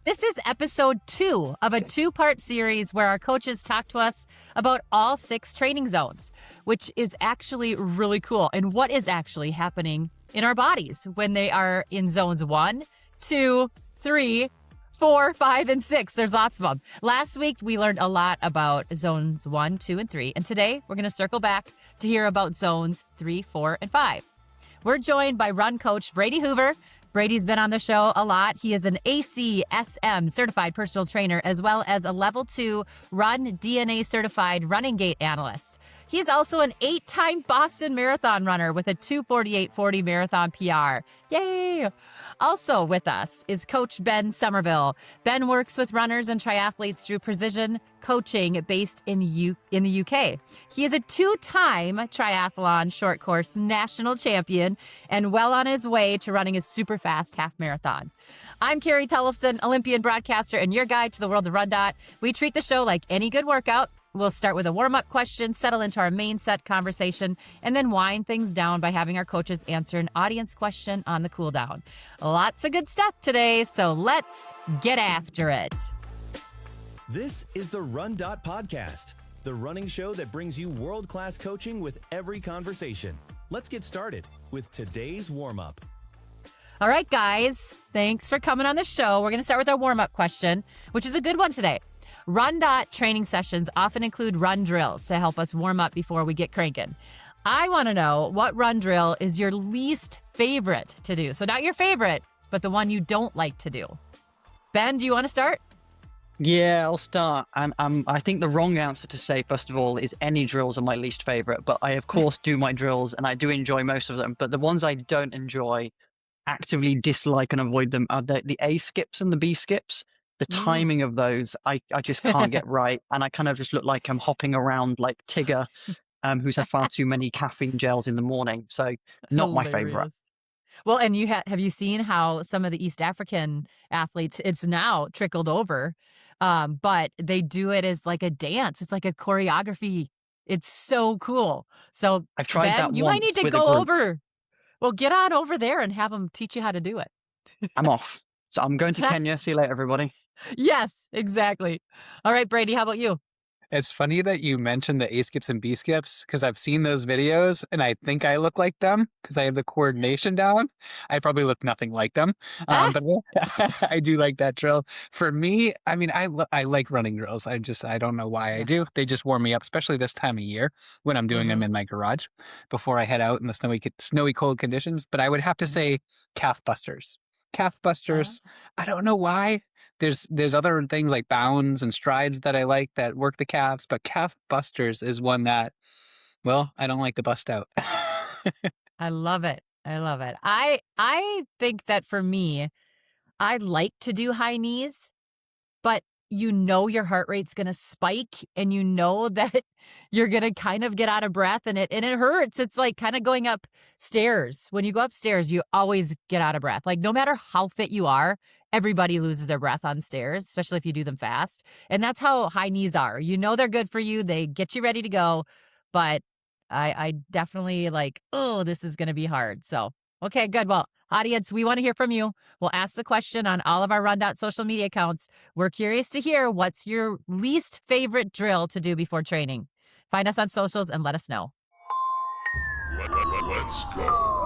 This is episode 2 of a 2-part series where our coaches talk to us about all 6 training zones, which is actually really cool and what is actually happening in our bodies when they are in zones 1, 2, 3, 4, 5, and 6. There's lots of them. Last week, we learned a lot about zones 1, 2, and 3, and today we're going to circle back to hear about zones 3, 4, and 5. We're joined by run coach Brady Hoover. Brady's been on the show a lot. He is an ACSM certified personal trainer, as well as a level 2 Run DNA certified running gait analyst. He is also an 8-time Boston Marathon runner with a 2:48:40 marathon PR. Yay! Also with us is Coach Ben Sommerville. Ben works with runners and triathletes through precision coaching based in the UK. He is a 2-time triathlon short course national champion and well on his way to running a super fast half marathon. I'm Carrie Tullifson, Olympian broadcaster and your guide to the world of RunDot. We treat the show like any good workout. We'll start with a warm-up question, settle into our main set conversation, and then wind things down by having our coaches answer an audience question on the cool down. Lots of good stuff today, so let's get after it. This is the RunDot podcast, the running show that brings you world-class coaching with every conversation. Let's get started with today's warm-up. All right, guys, thanks for coming on the show. We're going to start with our warm-up question, which is a good one today. RunDot training sessions often include run drills to help us warm up before we get cranking. I want to know what run drill is your least favorite to do. So not your favorite, but the one you don't like to do. Ben, do you want to start? Yeah, I'll start. And I think the wrong answer to say, first of all, is any drills are my least favorite. But I, of course, do my drills and I do enjoy most of them. But the ones I don't enjoy, actively dislike and avoid them are the A skips and the B skips. The timing of those, I just can't get right. And I kind of just look like I'm hopping around like Tigger, who's had far too many caffeine gels in the morning. So not my favorite. Hilarious. Well, and have you seen how some of the East African athletes, it's now trickled over, but they do it as like a dance. It's like a choreography. It's so cool. So I've tried Ben, that you once might need to with a go group. over. Well, get on over there and have them teach you how to do it. I'm off. So I'm going to Kenya. See you later, everybody. Yes, exactly. All right, Brady, how about you? It's funny that you mentioned the A skips and B skips because I've seen those videos and I think I look like them because I have the coordination down. I probably look nothing like them, but I do like that drill. For me, I mean, I like running drills. I don't know why I do. They just warm me up, especially this time of year when I'm doing them in my garage before I head out in the snowy cold conditions. But I would have to say calf busters. Calf busters. I don't know why. There's other things like bounds and strides that I like that work the calves, but calf busters is one that, well, I don't like to bust out. I love it. I love it. I think that for me, I like to do high knees, but you know your heart rate's going to spike and you know that you're going to kind of get out of breath and it hurts. It's like kind of going up stairs. When you go upstairs, you always get out of breath. Like no matter how fit you are, everybody loses their breath on stairs, especially if you do them fast. And that's how high knees are. You know they're good for you. They get you ready to go. But I definitely like, oh, this is going to be hard. So, okay, good. Well, audience, we want to hear from you. We'll ask the question on all of our RunDot social media accounts. We're curious to hear what's your least favorite drill to do before training. Find us on socials and let us know. Let's go.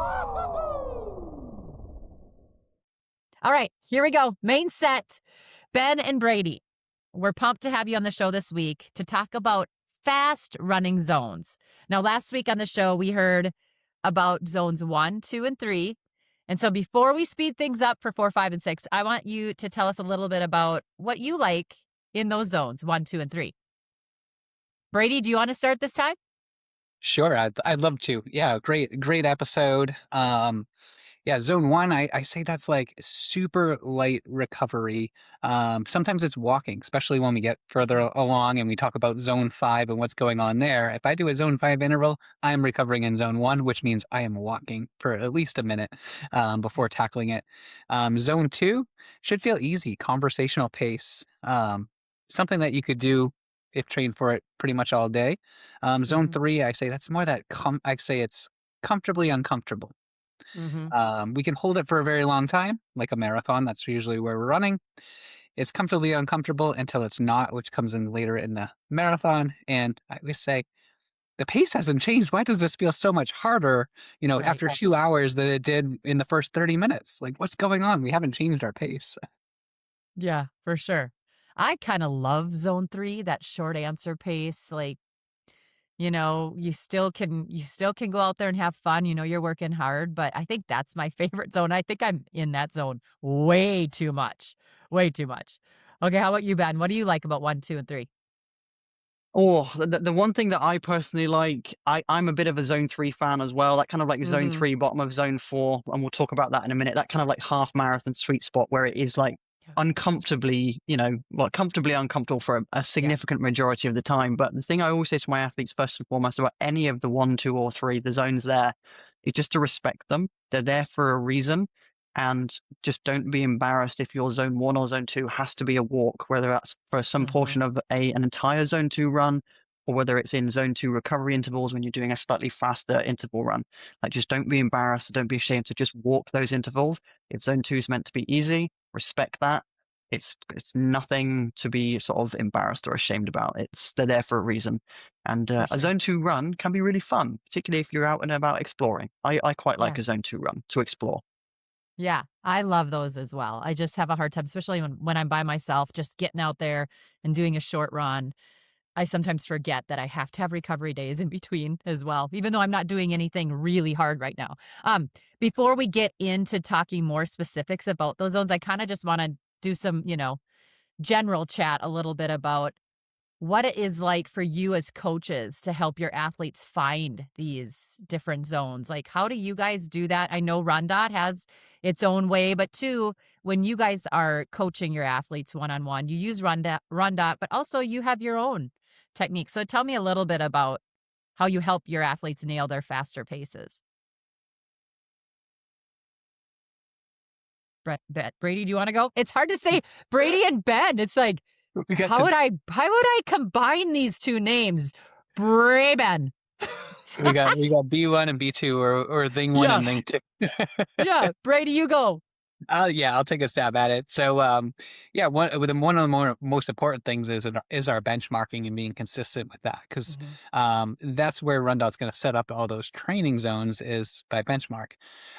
All right, here we go. Main set, Ben and Brady. We're pumped to have you on the show this week to talk about fast running zones. Now, last week on the show, we heard about zones 1, 2, and 3. And so before we speed things up for 4, 5, and 6, I want you to tell us a little bit about what you like in those zones 1, 2, and 3. Brady, do you want to start this time? Sure, I'd love to. Yeah, great episode. Yeah, zone 1, I say that's like super light recovery. Sometimes it's walking, especially when we get further along and we talk about zone 5 and what's going on there. If I do a zone 5 interval, I'm recovering in zone 1, which means I am walking for at least a minute before tackling it. Zone 2 should feel easy, conversational pace, something that you could do if trained for it pretty much all day. Zone 3, I say that's more that I say it's comfortably uncomfortable. We can hold it for a very long time, like a marathon. That's usually where we're running. it's comfortably uncomfortable until it's not, which comes in later in the marathon. And I always say, the pace hasn't changed. Why does this feel so much harder, Right. after 2 hours than it did in the first 30 minutes? Like, what's going on? We haven't changed our pace. Yeah, for sure. I kind of love zone 3, that short answer pace. Like, you still can go out there and have fun. You're working hard, but I think that's my favorite zone. I think I'm in that zone way too much. Way too much. Okay, how about you, Ben? What do you like about 1, 2, and 3? Oh, the one thing that I personally like, I'm a bit of a zone 3 fan as well. That kind of like zone Mhm. 3, bottom of zone 4, and we'll talk about that in a minute. That kind of like half marathon sweet spot where it is like Yeah. uncomfortably, comfortably uncomfortable for a Yeah. significant majority of the time. But the thing I always say to my athletes first and foremost about any of the 1, 2, or 3, the zones there, is just to respect them. They're there for a reason. And just don't be embarrassed if your zone 1 or zone 2 has to be a walk, whether that's for some Mhm. portion of an entire zone 2 run, or whether it's in zone 2 recovery intervals when you're doing a slightly faster interval run. Like, just don't be embarrassed, don't be ashamed to just walk those intervals. If zone 2 is meant to be easy, respect that. It's nothing to be sort of embarrassed or ashamed about. They're there for a reason. And For a sure. zone 2 run can be really fun, particularly if you're out and about exploring. I quite Yeah. like a zone 2 run to explore. Yeah, I love those as well. I just have a hard time, especially when I'm by myself, just getting out there and doing a short run. I sometimes forget that I have to have recovery days in between as well, even though I'm not doing anything really hard right now. Before we get into talking more specifics about those zones, I kind of just want to do some, general chat a little bit about what it is like for you as coaches to help your athletes find these different zones. Like, how do you guys do that? I know RunDot has its own way, but too, when you guys are coaching your athletes one on one, you use RunDot, but also you have your own technique. So tell me a little bit about how you help your athletes nail their faster paces. Brady, do you want to go? It's hard to say Brady and Ben. It's like, We got how would I combine these two names? Braben. we got B1 and B2, or thing one Yeah, and thing two. yeah. Brady, you go. Yeah, I'll take a stab at it. So, yeah, one of the most important things is our benchmarking and being consistent with that, because Mhm. that's where RunDot's going to set up all those training zones, is by benchmark,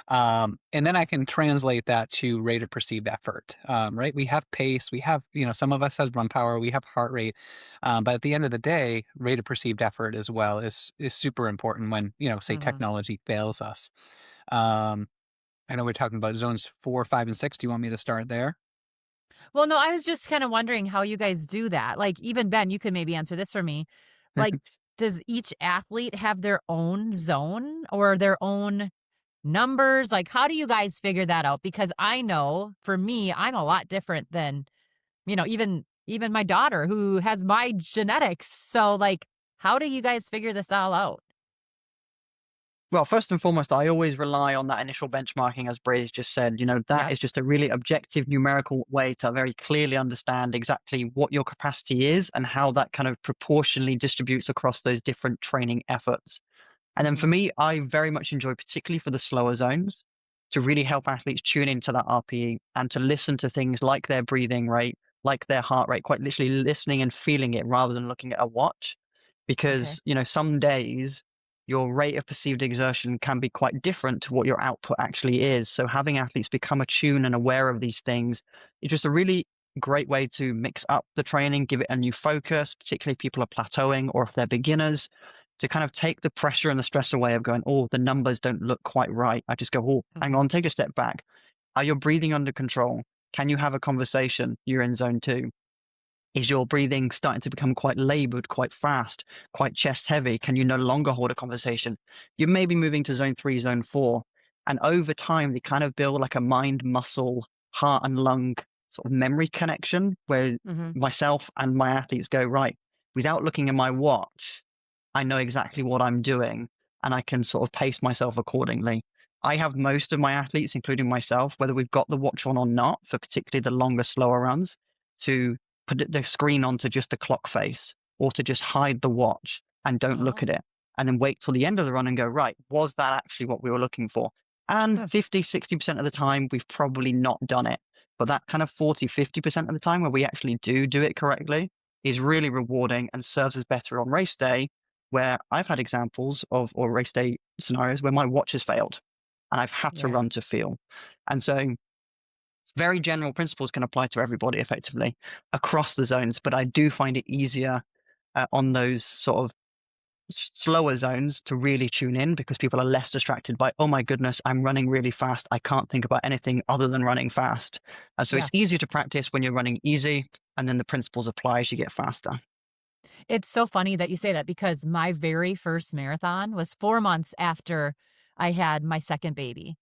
and then I can translate that to rate of perceived effort. Right? We have pace, we have, some of us has run power, we have heart rate, but at the end of the day, rate of perceived effort as well is super important when, say, Mhm. technology fails us. Um, I know we're talking about zones 4, 5, and 6. Do you want me to start there? Well, no, I was just kind of wondering how you guys do that. Like, even Ben, you could maybe answer this for me. Like, does each athlete have their own zone or their own numbers? Like, how do you guys figure that out? Because I know for me, I'm a lot different than, even my daughter who has my genetics. So, like, how do you guys figure this all out? Well, first and foremost, I always rely on that initial benchmarking, as Brady's just said. That Yep. is just a really objective numerical way to very clearly understand exactly what your capacity is and how that kind of proportionally distributes across those different training efforts. And then for Hmm. me, I very much enjoy, particularly for the slower zones, to really help athletes tune into that RPE and to listen to things like their breathing rate, like their heart rate, quite literally listening and feeling it rather than looking at a watch. Okay. Because, some days your rate of perceived exertion can be quite different to what your output actually is. So having athletes become attuned and aware of these things is just a really great way to mix up the training, give it a new focus, particularly if people are plateauing or if they're beginners, to kind of take the pressure and the stress away of going, oh, the numbers don't look quite right. I just go, oh, hang Hmm. on, take a step back. Are your breathing under control? Can you have a conversation? You're in zone 2. Is your breathing starting to become quite labored, quite fast, quite chest heavy? Can you no longer hold a conversation? You may be moving to zone 3, zone 4. And over time, they kind of build like a mind, muscle, heart, and lung sort of memory connection where Hmm. myself and my athletes go, right, without looking at my watch, I know exactly what I'm doing and I can sort of pace myself accordingly. I have most of my athletes, including myself, whether we've got the watch on or not, for particularly the longer, slower runs, to put the screen onto just the clock face or to just hide the watch and don't look Oh. at it and then wait till the end of the run and go, right, was that actually what we were looking for? And Huh. 50, 60% of the time, we've probably not done it. But that kind of 40-50% of the time where we actually do it correctly is really rewarding and serves us better on race day, where I've had examples of, or race day scenarios where my watch has failed and I've had to Yeah. run to feel. And so very general principles can apply to everybody effectively across the zones, but I do find it easier on those sort of slower zones to really tune in because people are less distracted by, oh my goodness, I'm running really fast. I can't think about anything other than running fast. And so Yeah. it's easier to practice when you're running easy, and then the principles apply as you get faster. It's so funny that you say that because my very first marathon was 4 months after I had my second baby.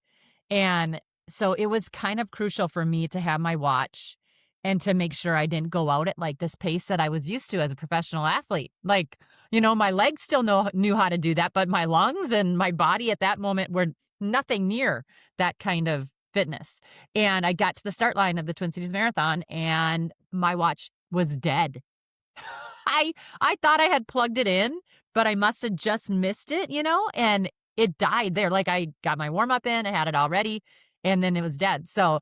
And so it was kind of crucial for me to have my watch and to make sure I didn't go out at like this pace that I was used to as a professional athlete. Like, my legs still knew how to do that, but my lungs and my body at that moment were nothing near that kind of fitness. And I got to the start line of the Twin Cities Marathon and my watch was dead. I thought I had plugged it in, but I must have just missed it, and it died there. Like I got my warm up in, I had it all ready, and then it was dead. So,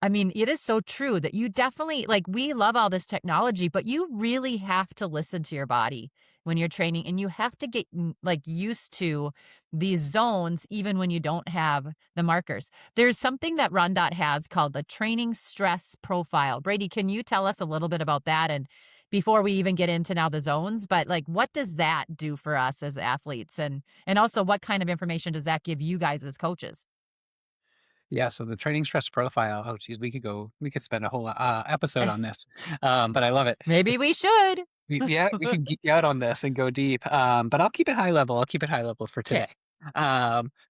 I mean, it is so true that you definitely like we love all this technology, but you really have to listen to your body when you're training and you have to get like used to these zones even when you don't have the markers. There's something that RunDot has called the training stress profile. Brady, can you tell us a little bit about that and before we even get into now the zones, but like what does that do for us as athletes and also what kind of information does that give you guys as coaches? Yeah, so the training stress profile, oh geez, we could spend a whole episode on this. But I love it. Maybe we should. Yeah, we can geek out on this and go deep. But I'll keep it high level. I'll keep it high level for Okay. today.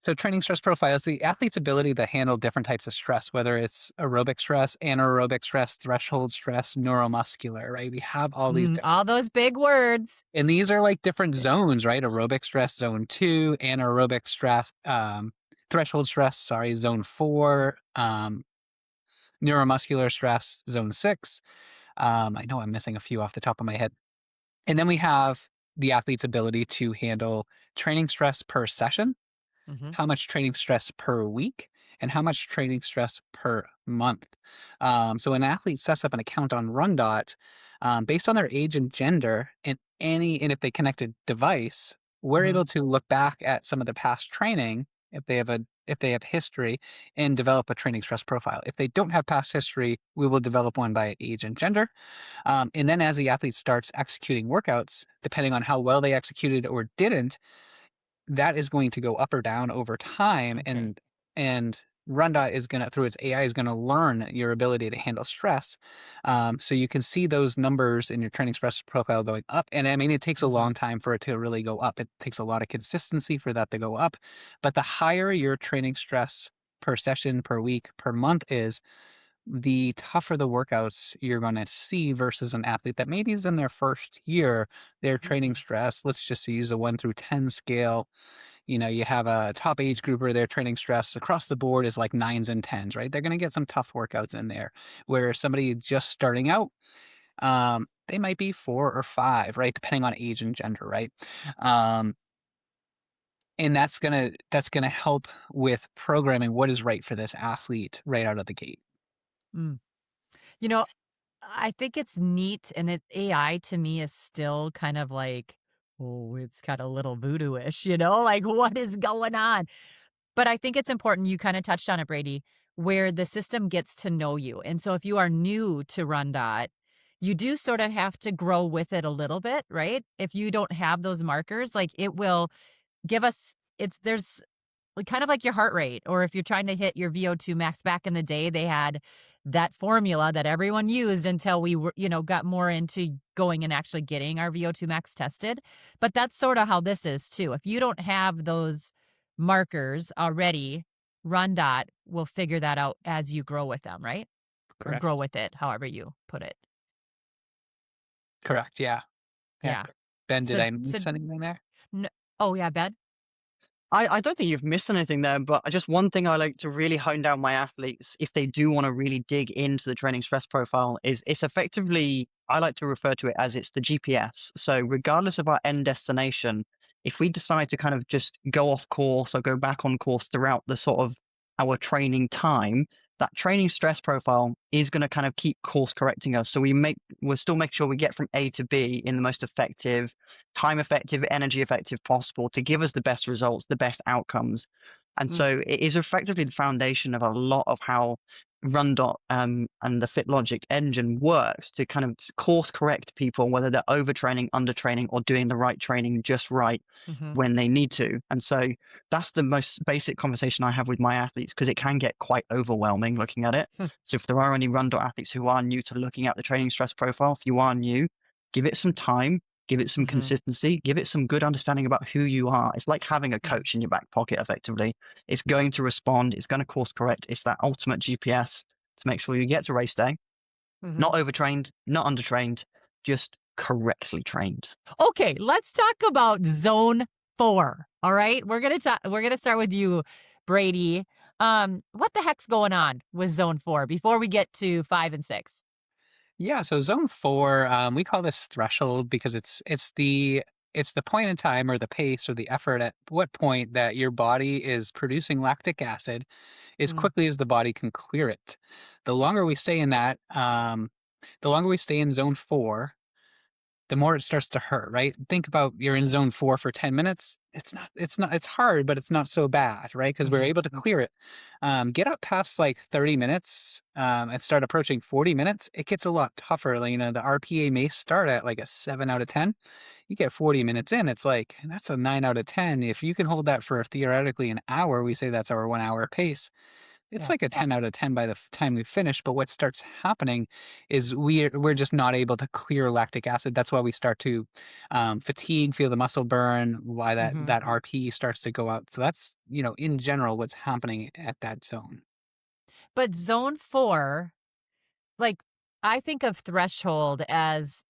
So training stress profiles the athlete's ability to handle different types of stress, whether it's aerobic stress, anaerobic stress, threshold stress, neuromuscular, right? We have all these different, All those big words. and these are like different zones, right? Aerobic stress, zone 2, anaerobic stress, threshold stress, sorry, zone 4, neuromuscular stress, zone 6. I know I'm missing a few off the top of my head. And then we have the athlete's ability to handle training stress per session, Mm-hmm. how much training stress per week, and how much training stress per month. So an athlete sets up an account on RunDot based on their age and gender, and if they connect a device, we're Mm-hmm. able to look back at some of the past training if they have history and develop a training stress profile. If they don't have past history, we will develop one by age and gender. And then as the athlete starts executing workouts, depending on how well they executed or didn't, that is going to go up or down over time. Okay. And RunDot is going to, through its AI, is going to learn your ability to handle stress. So you can see those numbers in your training stress profile going up. And I mean, it takes a Mm-hmm. long time for it to really go up. It takes a lot of consistency for that to go up. But the higher your training stress per session, per week, per month is, the tougher the workouts you're going to see versus an athlete that maybe is in their first year, their training stress. Let's just use a 1 through 10 scale. You have a top age grouper, their training stress across the board is like 9s and 10s, right? They're going to get some tough workouts in there. Where somebody just starting out, they might be 4 or 5, right? Depending on age and gender, right? Um, and that's gonna help with programming what is right for this athlete right out of the gate. Mm. You know, I think it's neat, and AI to me is still kind of like, oh, it's got a little voodoo-ish, like what is going on? But I think it's important, you kind of touched on it, Brady, where the system gets to know you. And so if you are new to RunDot, you do sort of have to grow with it a little bit, right? If you don't have those markers, like it will give us, there's kind of like your heart rate, or if you're trying to hit your VO2 max. Back in the day, they had that formula that everyone used until we were, got more into going and actually getting our VO2 max tested. But that's sort of how this is too. If you don't have those markers already, RunDot will figure that out as you grow with them, right? Or Correct. grow with it, however you put it. Correct. Yeah. Yeah. Yeah. Ben, did So, I so miss anything there? no, oh yeah, Ben. I don't think you've missed anything there, but just one thing I like to really hone down my athletes if they do want to really dig into the training stress profile is it's effectively, I like to refer to it as it's the GPS. So regardless of our end destination, if we decide to kind of just go off course or go back on course throughout the sort of our training time, that training stress profile is going to kind of keep course correcting us. So we'll still make sure we get from A to B in the most effective, time effective, energy effective possible to give us the best results, the best outcomes. And so it is effectively the foundation of a lot of how RunDot and the FitLogic engine works to kind of course correct people, whether they're overtraining, undertraining, or doing the right training just right Mm-hmm. when they need to. And so that's the most basic conversation I have with my athletes, because it can get quite overwhelming looking at it. So if there are any RunDot athletes who are new to looking at the training stress profile, if you are new, give it some time, give it some Mm-hmm. consistency, give it some good understanding about who you are. It's like having a coach in your back pocket, effectively. It's going to respond, it's going to course correct. It's that ultimate GPS to make sure you get to race day, Mm-hmm. not overtrained, not undertrained, just correctly trained. Okay, let's talk about zone 4. All right, we're gonna start with you, Brady. What the heck's going on with zone 4 before we get to 5 and 6? Yeah, so zone 4, we call this threshold because it's the point in time or the pace or the effort at what point that your body is producing lactic acid as quickly as the body can clear it. The longer we stay in that, the longer we stay in zone 4, the more it starts to hurt, right? Think about you're in zone 4 for 10 minutes. It's hard, but it's not so bad, right? Because we're able to clear it. Get up past like 30 minutes and start approaching 40 minutes. It gets a lot tougher. Like, the RPA may start at like a 7 out of 10. You get 40 minutes in, it's like, that's a 9 out of 10. If you can hold that for theoretically an hour, we say that's our 1 hour pace. It's Yeah. like a 10 out of 10 by the time we finish, but what starts happening is we're just not able to clear lactic acid. That's why we start to fatigue, feel the muscle burn, why that RP starts to go out. So that's, in general, what's happening at that zone. But zone 4, like, I think of threshold as,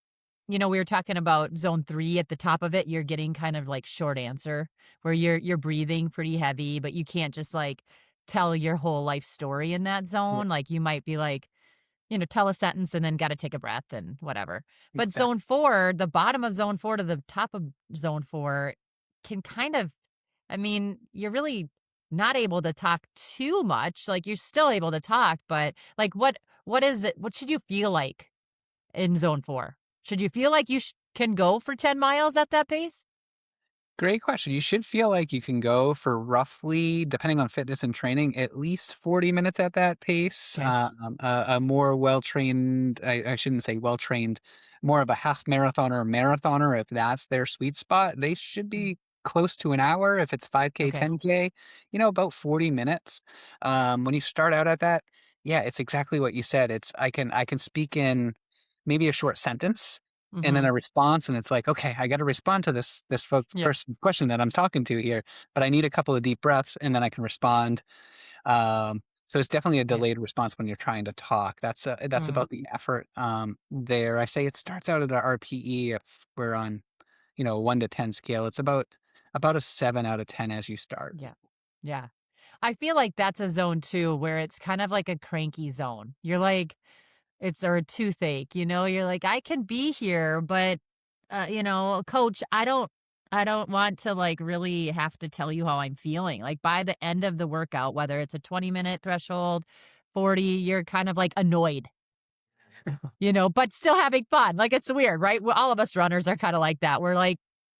we were talking about zone 3 at the top of it. You're getting kind of like short answer where you're breathing pretty heavy, but you can't just like tell your whole life story in that Yeah, zone. Like you might be like, tell a sentence and then got to take a breath and whatever. But exactly. zone 4, the bottom of zone 4 to the top of zone 4 can kind of, you're really not able to talk too much. Like you're still able to talk, but like what is it? What should you feel like in zone 4? Should you feel like you can go for 10 miles at that pace? Great question. You should feel like you can go for roughly, depending on fitness and training, at least 40 minutes at that pace. Okay. A more well-trained, I shouldn't say well-trained, more of a half marathoner or marathoner, if that's their sweet spot, they should Mm. be close to an hour. If it's 5K, Okay. 10K, about 40 minutes. When you start out at that, yeah, it's exactly what you said. I can speak in maybe a short sentence and then Mhm. a response, and it's like, okay, I got to respond to this Yeah. person's question that I'm talking to here, but I need a couple of deep breaths, and then I can respond. So it's definitely a Yeah. delayed response when you're trying to talk. That's Mhm. about the effort there. I say it starts out at a RPE if we're on 1 to 10 scale. It's about a 7 out of 10 as you start. Yeah. Yeah. I feel like that's a zone too where it's kind of like a cranky zone. You're like it's or a toothache, you're like I can be here, but coach, I don't want to like really have to tell you how I'm feeling. Like by the end of the workout, whether it's a 20-minute threshold, 40, you're kind of like annoyed, but still having fun. Like it's weird, right? Well, all of us runners are kind of like that. We're like,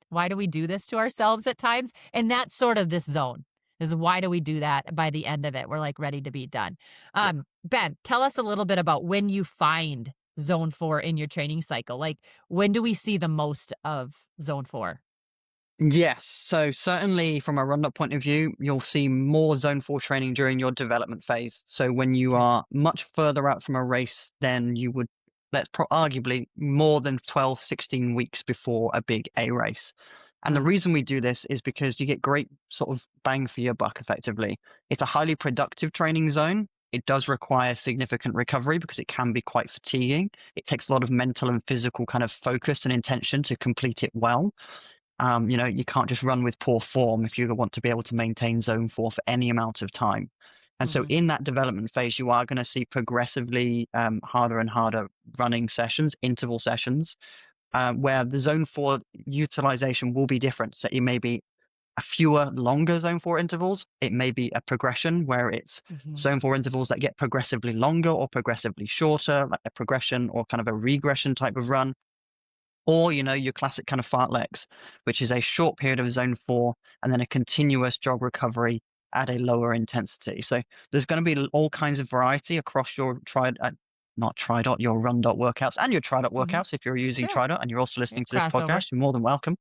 why do we do this to ourselves at times? And that's sort of this zone is why do we do that by the end of it? We're like ready to be done. Yeah. Ben, tell us a little bit about when you find zone 4 in your training cycle. Like when do we see the most of zone 4? Yes, so certainly from a run-up point of view, you'll see more zone 4 training during your development phase. So when you Okay. are much further out from a race than you would, arguably more than 12, 16 weeks before a big A race. And the reason we do this is because you get great sort of bang for your buck, effectively. It's a highly productive training zone. It does require significant recovery because it can be quite fatiguing. It takes a lot of mental and physical kind of focus and intention to complete it well. You can't just run with poor form if you want to be able to maintain zone 4 for any amount of time. And so Mm-hmm. in that development phase, you are going to see progressively harder and harder running sessions, interval sessions, where the zone 4 utilization will be different. So it may be fewer longer zone 4 intervals. It may be a progression where it's Mhm. zone 4 intervals that get progressively longer or progressively shorter, like a progression or kind of a regression type of run. Or, your classic kind of fartleks, which is a short period of zone 4 and then a continuous jog recovery at a lower intensity. So there's going to be all kinds of variety across your not TriDot, your RunDot workouts and your TriDot Mhm. workouts. If you're using Sure. TriDot and you're also listening to this Crossover. podcast, you're more than welcome.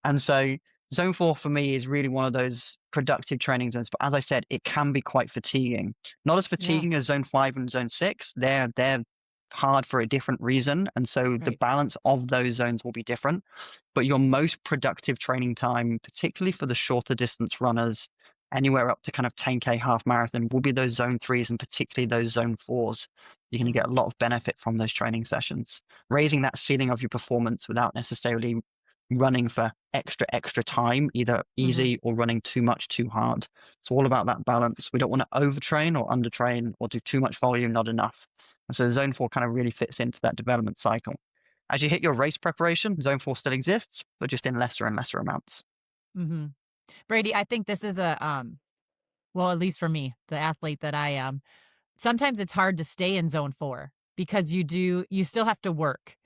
And so zone 4 for me is really one of those productive training zones. But as I said, it can be quite fatiguing. Not as Yeah. fatiguing as zone 5 and zone 6. They're hard for a different reason. And so the Right. balance of those zones will be different. But your most productive training time, particularly for the shorter distance runners, anywhere up to kind of 10K half marathon, will be those zone 3s and particularly those zone 4s. You're going to get a lot of benefit from those training sessions, raising that ceiling of your performance without necessarily running for extra time, either easy or running too much too hard. It's all about that balance. We don't want to overtrain or undertrain or do too much volume, not enough. And so zone 4 kind of really fits into that development cycle. As you hit your race preparation, zone 4 still exists, but just in lesser and lesser amounts. Mm-hmm. Brady, I think this is well, at least for me, the athlete that I am, sometimes it's hard to stay in zone 4 because you still have to work.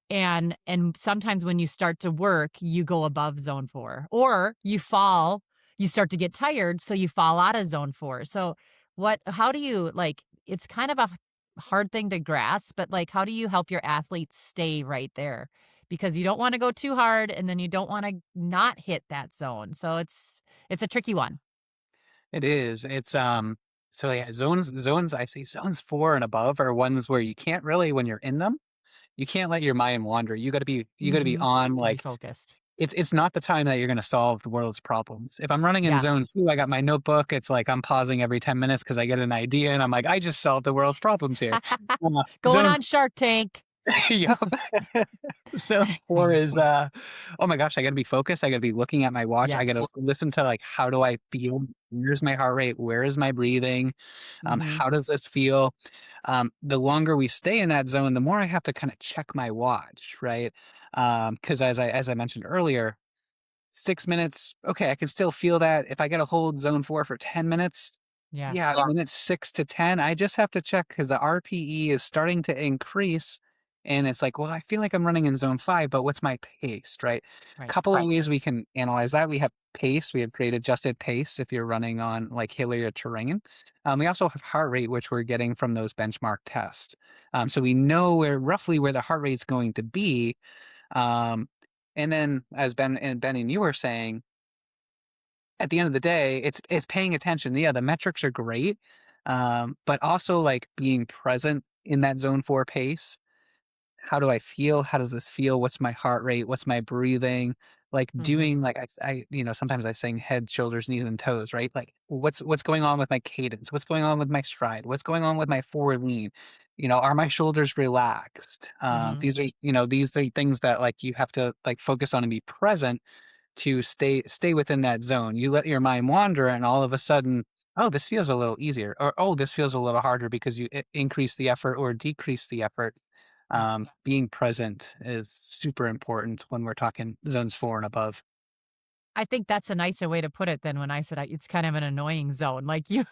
And sometimes when you start to work, you go above zone 4 or you start to get tired, so you fall out of zone 4. So how do you it's kind of a hard thing to grasp, but how do you help your athletes stay right there? Because you don't want to go too hard and then you don't want to not hit that zone. So it's a tricky one. It is. It's so yeah, zones I say zones 4 and above are ones where you can't really when you're in them, you can't let your mind wander. You got to be Mhm. on To be like focused. it's not the time that you're going to solve the world's problems. If I'm running in Yeah. zone 2, I got my notebook. It's like I'm pausing every 10 minutes because I get an idea and I'm like, I just solved the world's problems here. Going Zone on Shark Tank. Yep. Zone 4 is oh my gosh, I gotta be focused. I gotta be looking at my watch. I gotta Yes. listen to like how do I feel? Where's my heart rate? Where is my breathing? Mhm. How does this feel? The longer we stay in that zone, the more I have to kind of check my watch, right? Because as I mentioned earlier, 6 minutes, okay, I can still feel that. If I gotta hold zone 4 for 10 minutes, Yeah. yeah, when it's 6 to 10, I just have to check because the RPE is starting to increase, and it's like, well, I feel like I'm running in zone 5, but what's my pace, right? Right. Couple of ways we can analyze that. We have pace. We have grade adjusted pace if you're running on like hillier terrain. We also have heart rate, which we're getting from those benchmark tests. So we know roughly where the heart rate is going to be. Um, and then as Ben and you were saying, at the end of the day, it's paying attention. Yeah, the metrics are great, but also like being present in that zone 4 pace. How do I feel? How does this feel? What's my heart rate? What's my breathing? Like Mhm. doing like sometimes I sing head, shoulders, knees, and toes, right? Like what's going on with my cadence? What's going on with my stride? What's going on with my forward lean? Are my shoulders relaxed? Mhm. These are things that like you have to like focus on and be present to stay within that zone. You let your mind wander, and all of a sudden, oh, this feels a little easier, or oh, this feels a little harder because you increase the effort or decrease the effort. Yeah. Being present is super important when we're talking zones 4 and above. I think that's a nicer way to put it than when I said it's kind of an annoying zone. Like you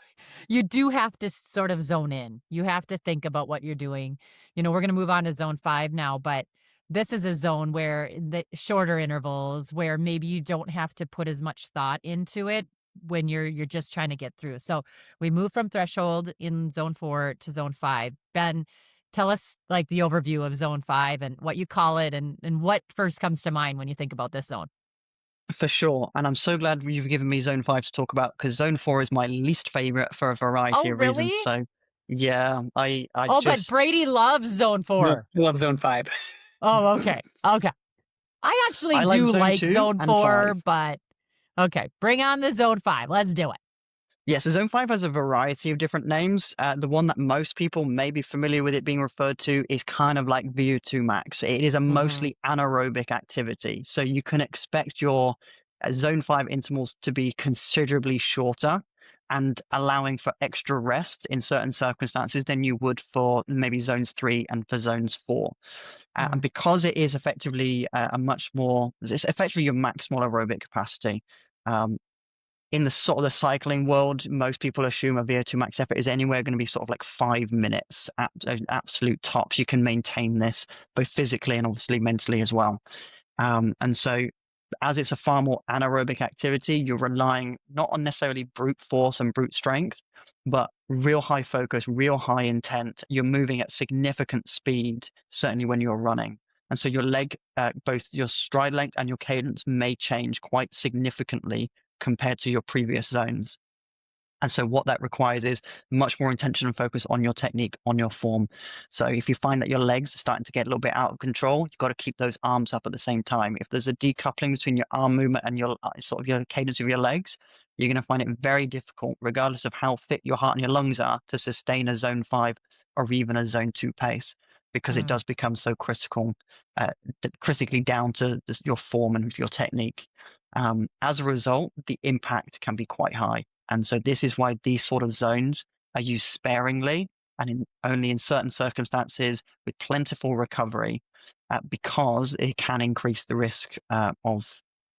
do have to sort of zone in. You have to think about what you're doing. We're going to move on to zone 5 now, but this is a zone where the shorter intervals where maybe you don't have to put as much thought into it when you're just trying to get through. So we move from threshold in zone 4 to zone 5. Ben, tell us like the overview of zone 5 and what you call it and what first comes to mind when you think about this zone. For sure. And I'm so glad you've given me zone 5 to talk about because zone 4 is my least favorite for a variety Oh, of really? reasons. So, yeah, I Oh, but just. Brady loves zone No, 4. I love zone 5. Oh, okay. Okay. I actually I like do zone like 2 zone and 4, 5. but okay, bring on the zone 5. Let's do it. Yeah, so Zone 5 has a variety of different names. The one that most people may be familiar with it being referred to is kind of like VO2 max. It is a Mhm. mostly anaerobic activity. So you can expect your Zone 5 intervals to be considerably shorter and allowing for extra rest in certain circumstances than you would for maybe zones 3 and for zones 4. And Mhm. because it is effectively it's effectively your maximal aerobic capacity, In the sort of the cycling world, most people assume a VO2 max effort is anywhere going to be sort of like 5 minutes at absolute tops. You can maintain this both physically and obviously mentally as well. And so as it's a far more anaerobic activity, you're relying not on necessarily brute force and brute strength, but real high focus, real high intent. You're moving at significant speed, certainly when you're running. And so your leg, both your stride length and your cadence may change quite significantly compared to your previous zones. And so what that requires is much more intention and focus on your technique, on your form. So if you find that your legs are starting to get a little bit out of control, you've got to keep those arms up at the same time. If there's a decoupling between your arm movement and your sort of your cadence of your legs, you're going to find it very difficult, regardless of how fit your heart and your lungs are, to sustain a zone 5 or even a zone 2 pace, because it does become so critically down to your form and your technique. As a result, the impact can be quite high. And so this is why these sort of zones are used sparingly and only in certain circumstances with plentiful recovery, because it can increase the risk of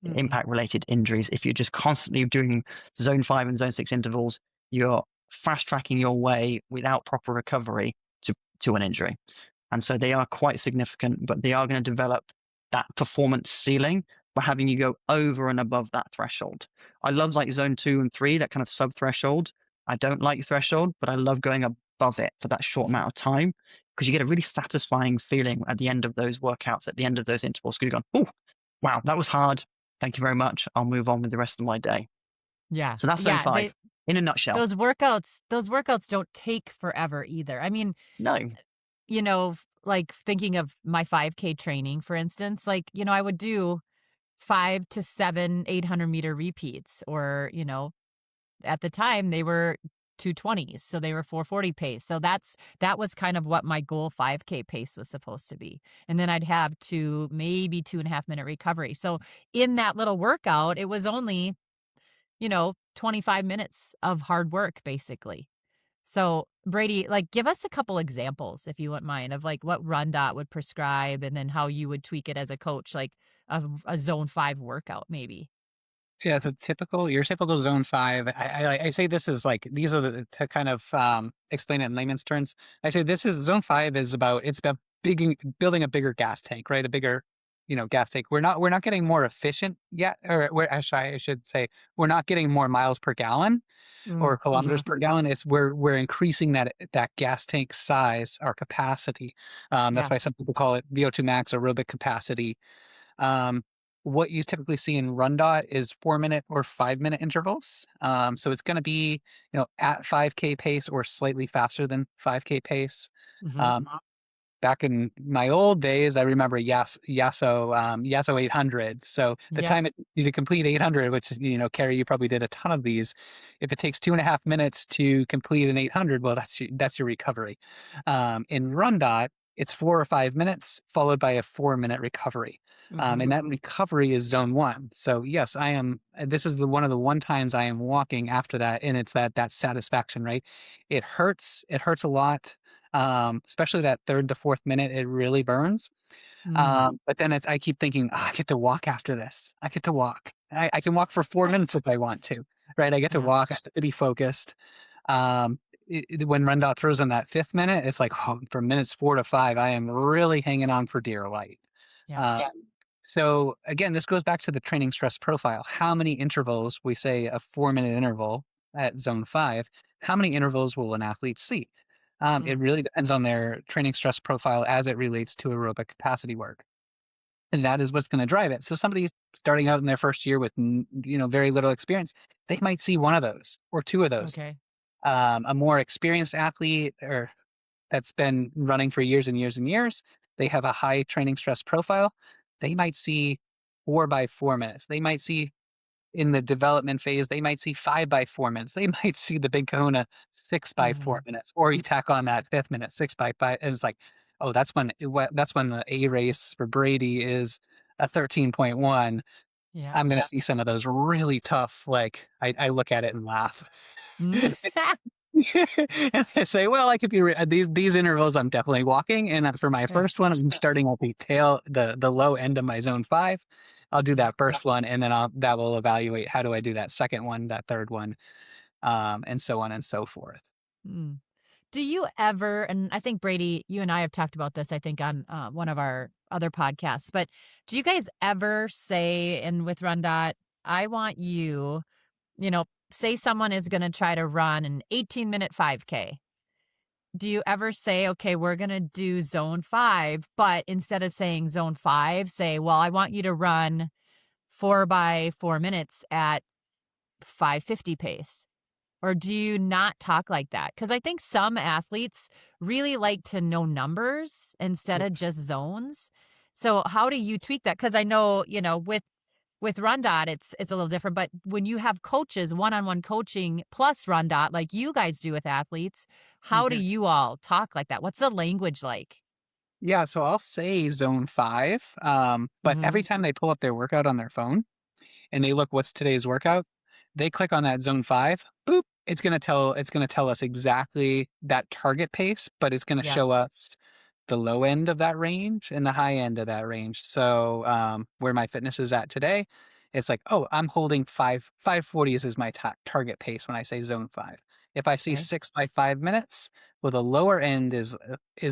impact-related injuries. If you're just constantly doing zone 5 and zone 6 intervals, you're fast-tracking your way without proper recovery to an injury. And so they are quite significant, but they are going to develop that performance ceiling by having you go over and above that threshold. I love like zone 2 and 3, that kind of sub threshold. I don't like threshold, but I love going above it for that short amount of time, because you get a really satisfying feeling at the end of those workouts, at the end of those intervals. Because you're going, oh, wow, that was hard. Thank you very much. I'll move on with the rest of my day. Yeah. So that's zone 5 in a nutshell. Those workouts don't take forever either. I mean, no, like thinking of my 5K training, for instance, like, I would do 5 to 7 800-meter repeats, or, at the time they were 220s, so they were 440 pace. So that was kind of what my goal 5K pace was supposed to be. And then I'd have maybe 2.5 minute recovery. So in that little workout, it was only, 25 minutes of hard work, basically. So Brady, like, give us a couple examples, if you wouldn't mind, of like what RunDot would prescribe, and then how you would tweak it as a coach, like a zone 5 workout, maybe. Yeah, so your typical zone 5. I say this is like, these are to kind of explain it in layman's terms. I say this is zone 5 is about building a bigger gas tank, right? A bigger gas tank. We're not getting more efficient yet, or I should say we're not getting more miles per gallon or kilometers per gallon. It's we're increasing that gas tank size, our capacity. That's why some people call it VO2 max, aerobic capacity. What you typically see in RunDot is 4-minute or 5-minute intervals. So it's going to be, at 5K pace or slightly faster than 5K pace. Back in my old days, I remember Yasso 800. So the time you to complete 800, which, Carrie, you probably did a ton of these. If it takes 2.5 minutes to complete an 800, well, that's your recovery. In RunDot, it's 4 or 5 minutes followed by a 4-minute recovery. And that recovery is zone 1. So yes, this is one of the times I am walking after that. And it's that satisfaction, right? It hurts a lot. Especially that 3rd to 4th minute, it really burns. But then I keep thinking, I get to walk after this. I get to walk. I can walk for 4 minutes if I want to, right? I get to walk. I have to be focused. When RunDot throws in that 5th minute, it's like, from minutes 4 to 5, I am really hanging on for dear life. So again, this goes back to the training stress profile. How many intervals, we say a 4-minute interval at zone 5, how many intervals will an athlete see? It really depends on their training stress profile as it relates to aerobic capacity work. And that is what's going to drive it. So somebody starting out in their first year with, very little experience, they might see 1 of those or 2 of those. Okay. A more experienced athlete or that's been running for years and years and years, they have a high training stress profile. They might see 4 by 4 minutes. They might see, in the development phase, they might see 5 by 4 minutes. They might see the big kahuna 6 by 4 minutes, or you tack on that 5th minute, 6 by 5. And it's like, oh, that's when the A race for Brady is a 13.1. Yeah. I'm going to see some of those really tough, like, I look at it and laugh. And I say, well, I could be these intervals. I'm definitely walking, and for my first one, I'm starting at the low end of my zone 5. I'll do that first one, and then that will evaluate how do I do that second one, that third one, and so on and so forth. Mm. Do you ever, and I think Brady, you and I have talked about this, I think on one of our other podcasts, but do you guys ever say, and with RunDot, I want you, say someone is going to try to run an 18-minute 5K. Do you ever say, okay, we're going to do zone 5, but instead of saying zone 5, say, well, I want you to run 4 by 4 minutes at 5:50 pace? Or do you not talk like that? Because I think some athletes really like to know numbers instead of just zones. So how do you tweak that? Because I know, with RunDot, it's a little different. But when you have coaches, one-on-one coaching plus RunDot, like you guys do with athletes, how do Mhm. you all talk like that? What's the language like? Yeah, so I'll say zone 5, but every Mm-hmm. time they pull up their workout on their phone and they look what's today's workout, they click on that zone 5, boop, it's gonna tell us exactly that target pace, but it's gonna Yep. show us the low end of that range and the high end of that range. So where my fitness is at today, it's like, oh, I'm holding 540s is my target pace when I say zone 5. If I see Okay. 6 by 5 minutes, well, the lower end is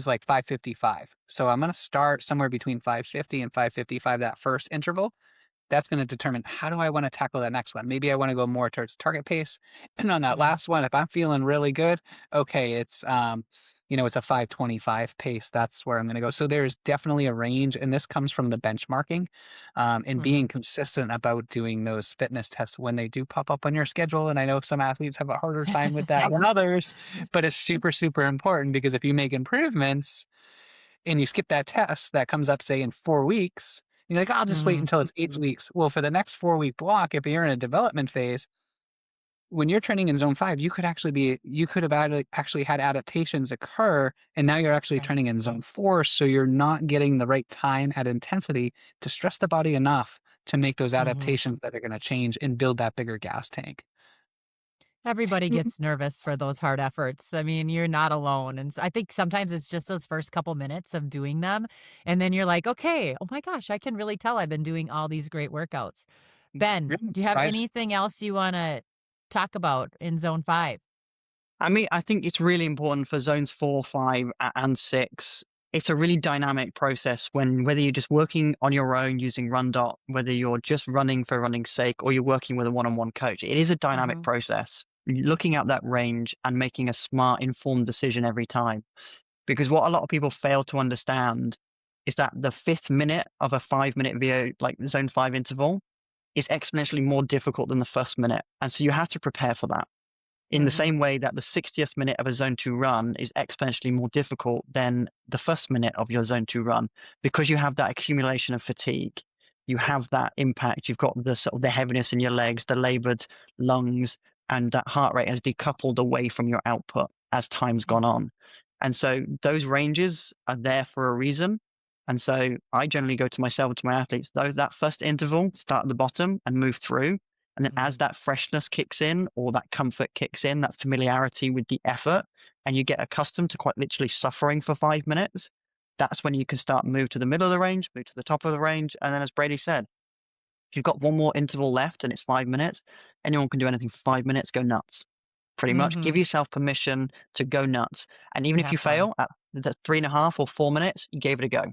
like 555. So I'm gonna start somewhere between 550 and 555 that first interval. That's going to determine how do I want to tackle that next one. Maybe I want to go more towards target pace. And on that Yeah. last one, if I'm feeling really good, okay, it's a 525 pace. That's where I'm going to go. So there's definitely a range, and this comes from the benchmarking, and Mm-hmm. being consistent about doing those fitness tests when they do pop up on your schedule. And I know some athletes have a harder time with that than others, but it's super, super important because if you make improvements and you skip that test that comes up, say, in 4 weeks, and you're like, I'll just wait Mm-hmm. until it's 8 weeks. Well, for the next 4 week block, if you're in a development phase, when you're training in zone 5, you could have actually had adaptations occur, and now you're actually Right. training in zone 4. So you're not getting the right time at intensity to stress the body enough to make those Mm-hmm. adaptations that are going to change and build that bigger gas tank. Everybody gets nervous for those hard efforts. I mean, you're not alone. And I think sometimes it's just those first couple minutes of doing them. And then you're like, okay, oh my gosh, I can really tell I've been doing all these great workouts. Ben, Really do you have surprised. anything else you want to talk about in zone 5? I mean, I think it's really important for zones 4, 5, and 6. It's a really dynamic process whether you're just working on your own using RunDot, whether you're just running for running's sake, or you're working with a one-on-one coach. It is a dynamic Mm-hmm. process. Looking at that range and making a smart, informed decision every time. Because what a lot of people fail to understand is that the fifth minute of a 5 minute VO, like zone 5 interval, is exponentially more difficult than the first minute. And so you have to prepare for that. In the Mm-hmm. same way that the 60th minute of a zone 2 run is exponentially more difficult than the first minute of your zone 2 run, because you have that accumulation of fatigue. You have that impact. You've got the sort of the heaviness in your legs, the labored lungs, and that heart rate has decoupled away from your output as time's gone on. And so those ranges are there for a reason. And so I generally go to myself and to my athletes, that first interval, start at the bottom and move through. And then Mm-hmm. as that freshness kicks in, or that comfort kicks in, that familiarity with the effort, and you get accustomed to quite literally suffering for 5 minutes, that's when you can start move to the middle of the range, move to the top of the range. And then, as Brady said, if you've got one more interval left and it's 5 minutes, anyone can do anything for 5 minutes, go nuts. Pretty much Mm-hmm. give yourself permission to go nuts. And even if you Have fun. fail at the 3.5 or 4 minutes, you gave it a go.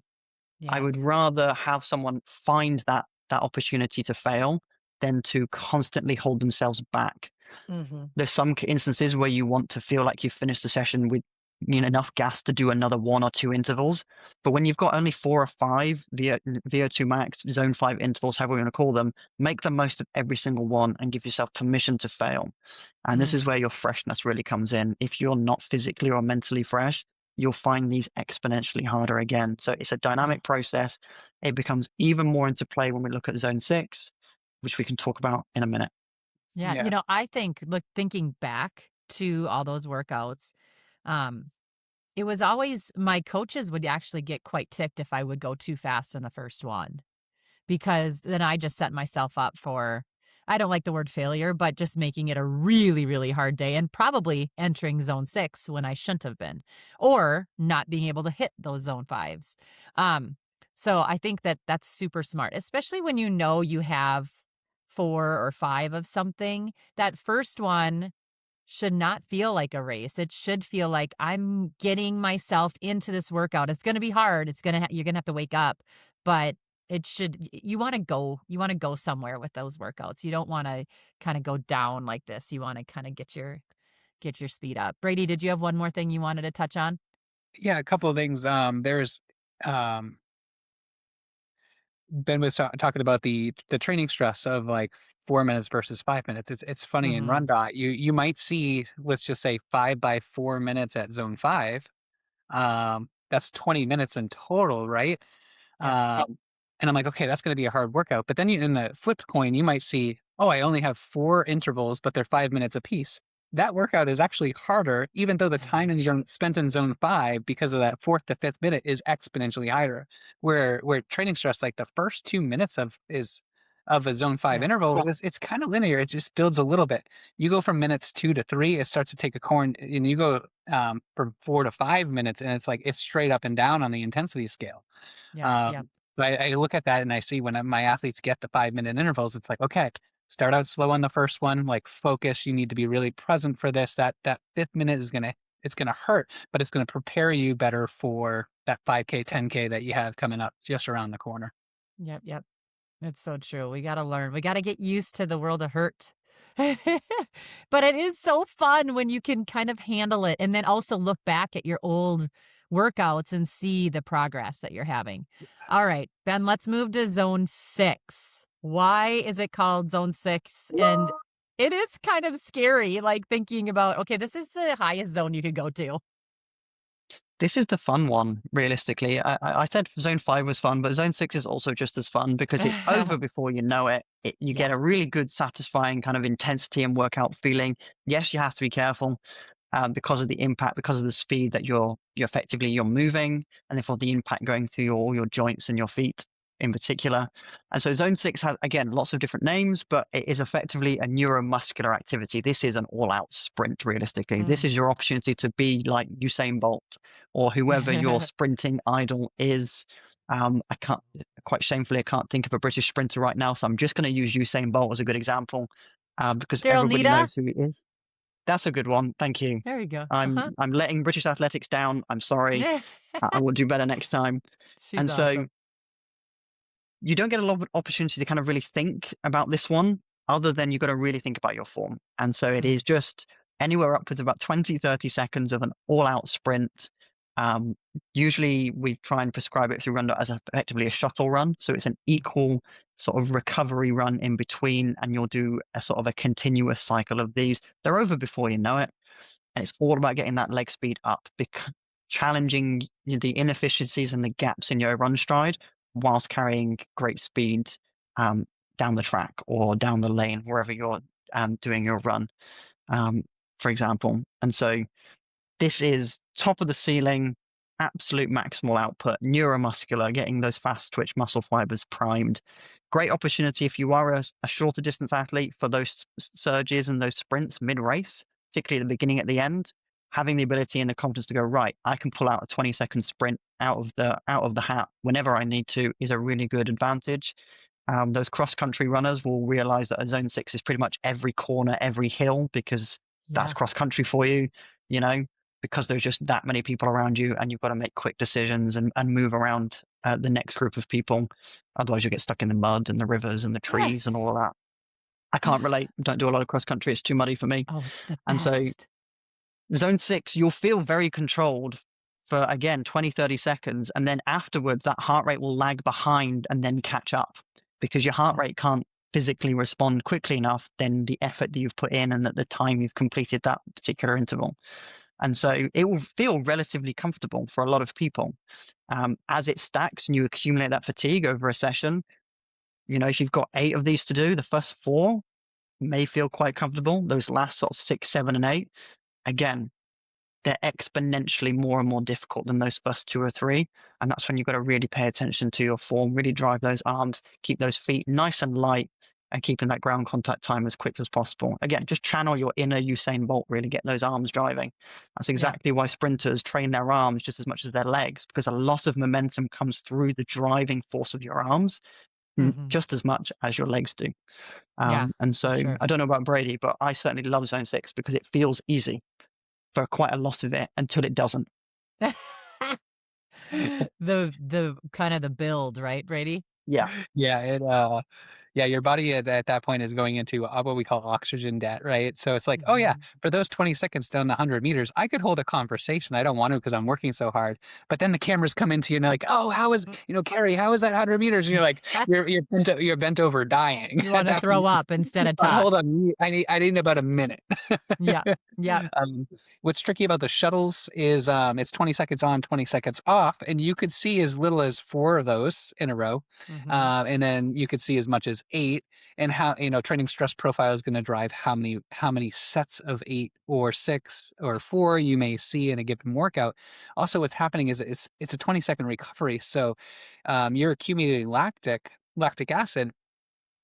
I Yeah. would rather have someone find that opportunity to fail than to constantly hold themselves back. Mm-hmm. There's some instances where you want to feel like you've finished the session with enough gas to do another 1 or 2 intervals. But when you've got only 4 or 5 VO2 max, zone 5 intervals, however you want to call them, make the most of every single one and give yourself permission to fail. And this Mm. is where your freshness really comes in. If you're not physically or mentally fresh, you'll find these exponentially harder again. So it's a Yeah. dynamic process. It becomes even more into play when we look at zone 6, which we can talk about in a minute. Yeah. Yeah. I think, thinking back to all those workouts, um, it was always my coaches would actually get quite ticked if I would go too fast in the first one, because then I just set myself up for, I don't like the word failure, but just making it a really, really hard day and probably entering zone 6 when I shouldn't have been, or not being able to hit those zone 5s. Um, So I think that that's super smart, especially when you know you have 4 or 5 of something. That first one should not feel like a race. It should feel like I'm getting myself into this workout. It's going to be hard. You're going to have to wake up, but you want to go somewhere with those workouts. You don't want to kind of go down like this. You want to kind of get your speed up. Brady, did you have one more thing you wanted to touch on? Yeah, a couple of things. There's um, Ben was talking about the training stress of like 4 minutes versus 5 minutes. It's funny in Mhm. RunDot, you might see, let's just say 5 by 4 minutes at zone 5. That's 20 minutes in total, right? Yep. And I'm like, okay, that's going to be a hard workout. But then in the flipped coin, you might see, oh, I only have 4 intervals, but they're 5 minutes apiece. That workout is actually harder, even though the time spent in zone 5 because of that fourth to fifth minute is exponentially higher. Where training stress, like the first 2 minutes of a zone 5 Yeah. interval, it's kind of linear. It just builds a little bit. You go from minutes 2 to 3, it starts to take a corn, and you go from 4 to 5 minutes, and it's like it's straight up and down on the intensity scale. Yep. Yep. Um, but I look at that and I see when my athletes get the 5 minute intervals, it's like, okay, start out slow on the first one, like focus. You need to be really present for this. That fifth minute it's gonna hurt, but it's gonna prepare you better for that 5K, 10K that you have coming up just around the corner. Yep. Yep. It's so true. We got to learn. We got to get used to the world of hurt. But it is so fun when you can kind of handle it and then also look back at your old workouts and see the progress that you're having. All right, Ben, let's move to zone 6. Why is it called zone 6? And it is kind of scary, like thinking about, okay, this is the highest zone you could go to. This is the fun one, realistically. I said Zone 5 was fun, but Zone 6 is also just as fun because it's over before you know it. You Yeah. get a really good, satisfying kind of intensity and workout feeling. Yes, you have to be careful because of the impact, because of the speed that you're moving, and therefore the impact going through all your joints and your feet in particular. And so Zone 6 has, again, lots of different names, but it is effectively a neuromuscular activity. This is an all-out sprint, realistically. This is Mm. your opportunity to be like Usain Bolt or whoever your sprinting idol is. I can't, quite shamefully, I can't think of a British sprinter right now, so I'm just going to use Usain Bolt as a good example because Daryl everybody Nita? knows who he is. That's a good one. Thank you. There we go. I'm letting British athletics down. I'm sorry. I will do better next time. She's And so awesome. you don't get a lot of opportunity to kind of really think about this one other than you've got to really think about your form. And so it Mm. is just anywhere upwards of about 20, 30 seconds of an all-out sprint. Um, Usually we try and prescribe it through RunDot as effectively a shuttle run. So it's an equal sort of recovery run in between, and you'll do a sort of a continuous cycle of these. They're over before you know it. And it's all about getting that leg speed up, challenging the inefficiencies and the gaps in your run stride whilst carrying great speed um, down the track or down the lane, wherever you're doing your run, um, for example. And so this is top of the ceiling, absolute maximal output, neuromuscular, getting those fast twitch muscle fibers primed. Great opportunity if you are a shorter distance athlete for those surges and those sprints mid race, particularly at the beginning, at the end. Having the ability and the confidence to go, right, I can pull out a 20-second sprint out of the hat whenever I need to is a really good advantage. Those cross country runners will realize that a zone 6 is pretty much every corner, every hill, because that's Yeah. cross country for you, you know, because there's just that many people around you and you've got to make quick decisions and move around the next group of people. Otherwise, you get stuck in the mud and the rivers and the trees and all of that. I can't relate. Don't do a lot of cross country. It's too muddy for me. Oh, it's the And so best. zone 6, you'll feel very controlled for, again, 20, 30 seconds. And then afterwards, that heart rate will lag behind and then catch up because your heart rate can't physically respond quickly enough than the effort that you've put in and at the time you've completed that particular interval. And so it will feel relatively comfortable for a lot of people. As it stacks and you accumulate that fatigue over a session, if you've got 8 of these to do, the first 4 may feel quite comfortable. Those last sort of 6, 7, and 8, again, they're exponentially more and more difficult than those first 2 or 3. And that's when you've got to really pay attention to your form, really drive those arms, keep those feet nice and light, and keeping that ground contact time as quick as possible. Again, just channel your inner Usain Bolt, really get those arms driving. That's exactly why sprinters train their arms just as much as their legs, because a lot of momentum comes through the driving force of your arms Mhm. just as much as your legs do. Yeah, And for so sure. I don't know about Brady, but I certainly love Zone 6 because it feels easy for quite a lot of it until it doesn't. The kind of the build, right, Brady? Yeah. Yeah, yeah, your body at that point is going into what we call oxygen debt, right? So it's like, oh yeah, Mhm. for those 20 seconds down the 100 meters, I could hold a conversation. I don't want to because I'm working so hard. But then the cameras come into you and they're like, oh, how is, Carrie, how is that 100 meters? And you're like, you're bent over dying. You At wanna that throw point, up instead of talk. hold on, I need about a minute. Yeah, yep. What's tricky about the shuttles is it's 20 seconds on, 20 seconds off, and you could see as little as 4 of those in a row, Mhm. and then you could see as much as 8. And how training stress profile is going to drive how many sets of 8 or 6 or 4 you may see in a given workout. Also, what's happening is it's a 20-second recovery, so you're accumulating lactic acid,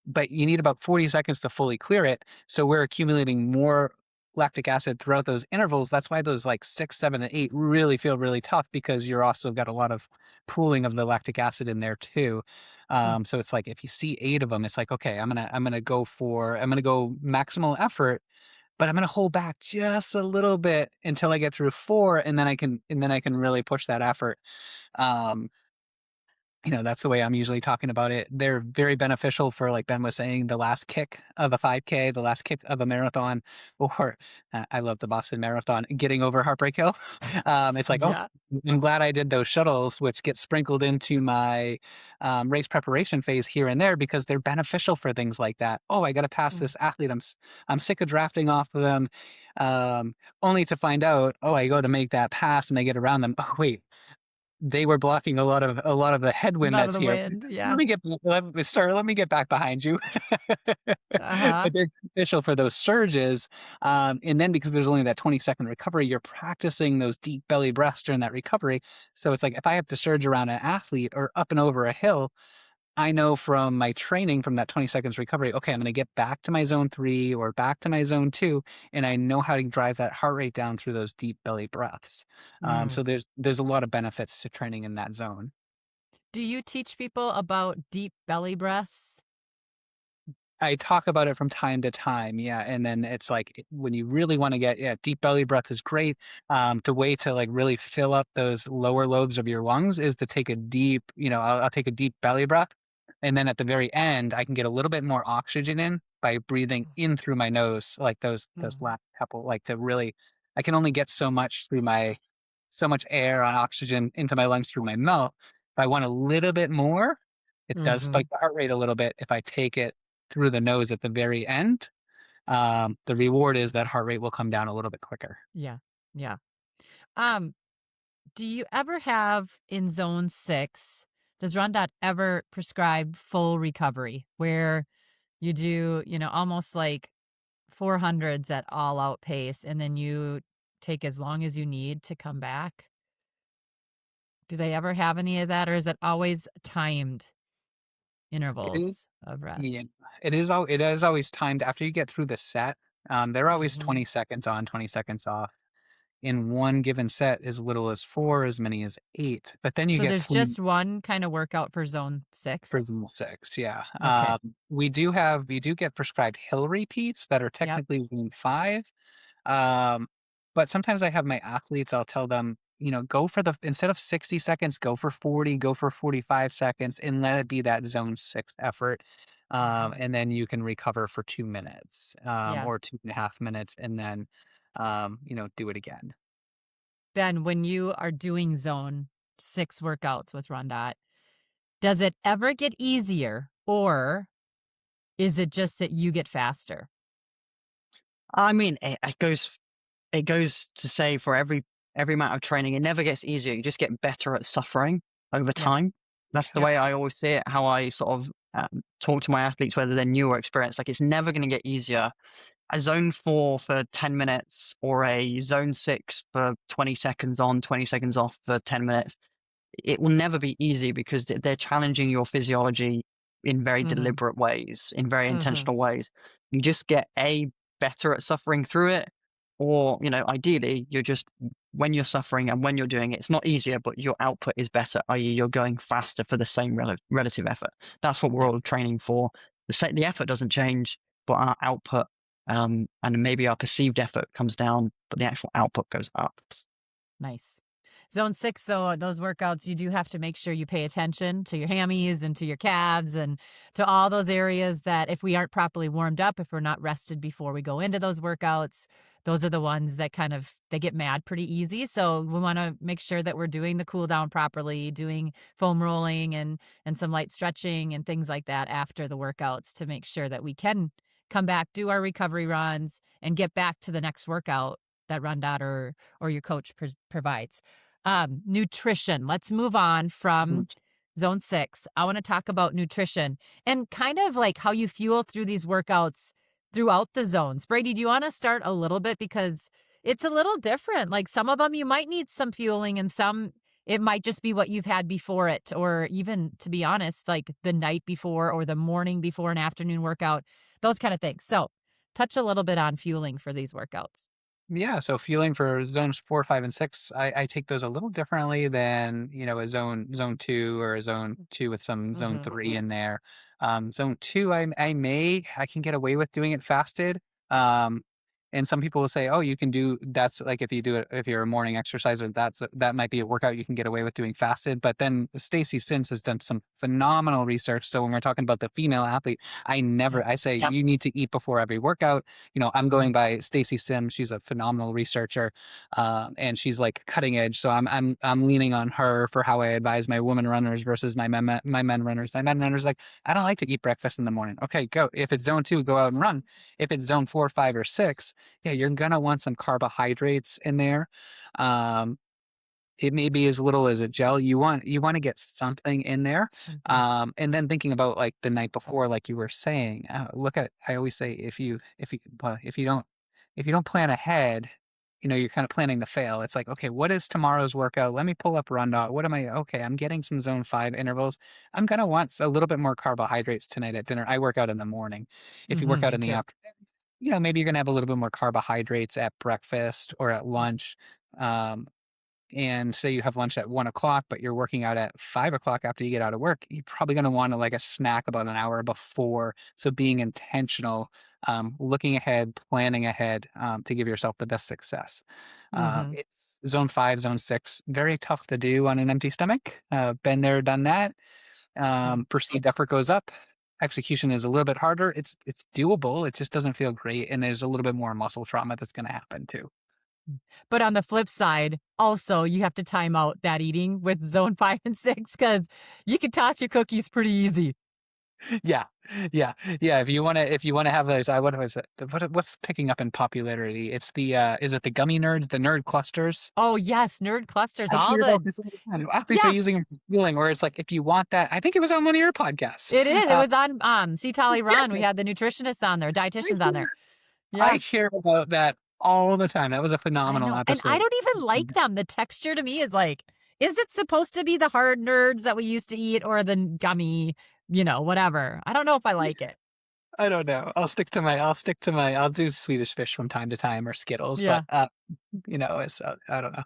but you need about 40 seconds to fully clear it. So we're accumulating more lactic acid throughout those intervals. That's why those like 6, 7, and 8 really feel really tough because you're also got a lot of pooling of the lactic acid in there too. Mm. So it's like if you see 8 of them, it's like, okay, I'm gonna go maximal effort, but I'm gonna hold back just a little bit until I get through 4, and then I can really push that effort. Um, that's the way I'm usually talking about it. They're very beneficial for, like Ben was saying, the last kick of a 5K, the last kick of a marathon, or I love the Boston Marathon, getting over Heartbreak Hill. It's like, oh, Yeah. I'm glad I did those shuttles, which get sprinkled into my race preparation phase here and there because they're beneficial for things like that. Oh, I got to pass Mm. this athlete. I'm sick of drafting off of them, only to find out, oh, I go to make that pass and I get around them. Oh, wait, they were blocking a lot of the headwind Out of that's the here. wind, Let yeah. me get let me get back behind you. Uh-huh. But they're beneficial for those surges. And then because there's only that 20-second recovery, you're practicing those deep belly breaths during that recovery. So it's like if I have to surge around an athlete or up and over a hill, I know from my training from that 20 seconds recovery, okay, I'm going to get back to my zone 3 or back to my zone 2, and I know how to drive that heart rate down through those deep belly breaths. So Mm. there's a lot of benefits to training in that zone. Do you teach people about deep belly breaths? I talk about it from time to time, yeah, and then it's like when you really want to get, yeah, deep belly breath is great. The way to like really fill up those lower lobes of your lungs is to take a deep, I'll take a deep belly breath, and then at the very end, I can get a little bit more oxygen in by breathing in through my nose, like those Mhm. last couple, like to really, I can only get so much air on oxygen into my lungs through my mouth. If I want a little bit more, it does spike Mhm. the heart rate a little bit if I take it through the nose at the very end. The reward is that heart rate will come down a little bit quicker. Yeah. Yeah. Um, do you ever have in zone 6, does RunDot ever prescribe full recovery where you do, almost like 400s at all out pace and then you take as long as you need to come back? Do they ever have any of that or is it always timed It is, intervals of yeah, rest? it is always timed after you get through the set. They're always Mhm. 20 seconds on, 20 seconds off. In one given set, as little as 4, as many as 8. But then you So get there's clean just one kind of workout for zone for 6? zone 6. Yeah. Okay. We do get prescribed hill repeats that are Yep. technically zone 5. Um, but sometimes I have my athletes, I'll tell them, go for instead of 60 seconds, go for 40, go for 45 seconds, and let it be that zone 6 effort. Mhm. And then you can recover for 2 minutes, Yeah. or 2.5 minutes, and then, do it again. Ben, when you are doing zone 6 workouts with RunDot, does it ever get easier or is it just that you get faster? I mean, it goes to say for every amount of training, it never gets easier. You just get better at suffering over Yep. time. That's the Yep. way I always see it. How I sort of talk to my athletes, whether they're new or experienced. Like it's never going to get easier. A zone 4 for 10 minutes or a zone 6 for 20 seconds on, 20 seconds off for 10 minutes. It will never be easy because they're challenging your physiology in very Mm-hmm. deliberate ways, in very Mm-hmm. intentional ways, you just get better at suffering through it. Or, ideally, you're just, when you're suffering and when you're doing it, it's not easier, but your output is better, i.e., you're going faster for the same relative effort. That's what we're all training for. The effort doesn't change, but our output and maybe our perceived effort comes down, but the actual output goes up. Nice. Zone 6, though, those workouts, you do have to make sure you pay attention to your hammies and to your calves and to all those areas that if we aren't properly warmed up, if we're not rested before we go into those workouts, those are the ones that they get mad pretty easy. So we want to make sure that we're doing the cool down properly, doing foam rolling and some light stretching and things like that after the workouts to make sure that we can come back, do our recovery runs, and get back to the next workout that RunDot or your coach provides. Nutrition. Let's move on from zone 6. I want to talk about nutrition and kind of like how you fuel through these workouts throughout the zones. Brady, do you want to start a little bit? Because it's a little different. Like some of them you might need some fueling and some it might just be what you've had before it, or even, to be honest, like the night before or the morning before an afternoon workout, those kind of things. So touch a little bit on fueling for these workouts. Yeah, so fueling for zones 4, 5, and 6, I take those a little differently than, a zone 2 or a zone 2 with some zone 3 in there. Zone 2, I can get away with doing it fasted. And some people will say, oh, you can do that's like if you do it if you're a morning exerciser, that might be a workout you can get away with doing fasted. But then Stacy Sims has done some phenomenal research. So when we're talking about the female athlete, I say you need to eat before every workout. I'm going by Stacy Sims. She's a phenomenal researcher, and she's like cutting edge. So I'm leaning on her for how I advise my women runners versus my men runners. My men runners like I don't like to eat breakfast in the morning. Okay, go. If it's zone 2, go out and run. If it's zone 4, 5, or 6. Yeah, you're gonna want some carbohydrates in there. It may be as little as a gel. You want to get something in there. And then thinking about like the night before, like you were saying, I always say if you don't plan ahead, you're kind of planning to fail. It's like, okay, what is tomorrow's workout? Let me pull up RunDot. Okay, I'm getting some zone 5 intervals. I'm gonna want a little bit more carbohydrates tonight at dinner. I work out in the morning. If you work out in the afternoon, maybe you're going to have a little bit more carbohydrates at breakfast or at lunch. And say you have lunch at 1 o'clock, but you're working out at 5 o'clock after you get out of work, you're probably going to want like a snack about an hour before. So being intentional, looking ahead, planning ahead to give yourself the best success. It's zone 5, zone 6, very tough to do on an empty stomach. Been there, done that. Perceived effort goes up. Execution is a little bit harder. It's doable. It just doesn't feel great. And there's a little bit more muscle trauma that's going to happen too. But on the flip side, also, you have to time out that eating with zone 5 and 6 because you can toss your cookies pretty easy. Yeah. If you want to have those, what was it? What's picking up in popularity? It's is it the gummy nerds, the nerd clusters? Oh yes, nerd clusters. I hear about this all the time. Athletes are using it for fueling, or it's like if you want that. I think it was on one of your podcasts. It is. It was on See Tally Run. We had the nutritionists on there, dietitians on there. Yeah. I hear about that all the time. That was a phenomenal episode. And I don't even like them. The texture to me is like, is it supposed to be the hard nerds that we used to eat or the gummy, whatever? I don't know if I like it. I don't know. I'll do Swedish Fish from time to time or Skittles, but it's I don't know.